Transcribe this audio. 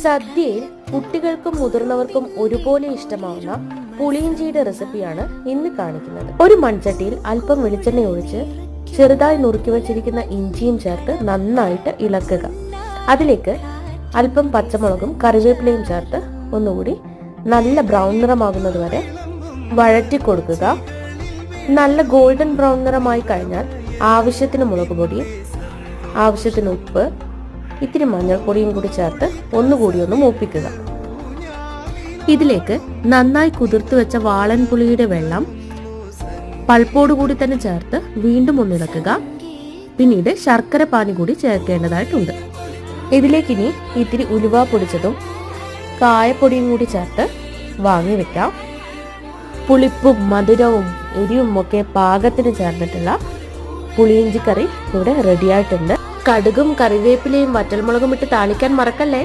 സദ്യയിൽ കുട്ടികൾക്കും മുതിർന്നവർക്കും ഒരുപോലെ ഇഷ്ടമാവുന്ന പുളിയിഞ്ചിയുടെ റെസിപ്പിയാണ് ഇന്ന് കാണിക്കുന്നത്. ഒരു മൺചട്ടിയിൽ അല്പം വെളിച്ചെണ്ണ ഒഴിച്ച് ചെറുതായി നുറുക്കി വച്ചിരിക്കുന്ന ഇഞ്ചിയും ചേർത്ത് നന്നായിട്ട് ഇളക്കുക. അതിലേക്ക് അല്പം പച്ചമുളകും കറിവേപ്പിലയും ചേർത്ത് ഒന്നുകൂടി നല്ല ബ്രൗൺ നിറമാകുന്നത് വരെ വഴറ്റി കൊടുക്കുക. നല്ല ഗോൾഡൻ ബ്രൗൺ നിറമായി കഴിഞ്ഞാൽ ആവശ്യത്തിന് മുളക് പൊടി, ആവശ്യത്തിന് ഉപ്പ്, ഇത്തിരി മഞ്ഞൾപ്പൊടിയും കൂടി ചേർത്ത് ഒന്നുകൂടി ഒന്ന് മൂപ്പിക്കുക. ഇതിലേക്ക് നന്നായി കുതിർത്ത് വെച്ച വാളൻ പുളിയുടെ വെള്ളം പൾപ്പോടുകൂടി തന്നെ ചേർത്ത് വീണ്ടും ഒന്നിളക്കുക. പിന്നീട് ശർക്കര പാനി കൂടി ചേർക്കേണ്ടതായിട്ടുണ്ട്. ഇതിലേക്കിനി ഇത്തിരി ഉലുവ പൊടിച്ചതും കായപ്പൊടിയും കൂടി ചേർത്ത് വാങ്ങി വെക്കാം. പുളിപ്പും മധുരവും എരിവും ഒക്കെ പാകത്തിന് ചേർന്നിട്ടുള്ള പുളിയിഞ്ചി കറി ഇവിടെ റെഡിയായിട്ടുണ്ട്. കടുകും കറിവേപ്പിലയും വറ്റൽമുളകും ഇട്ട് താളിക്കാൻ മറക്കല്ലേ.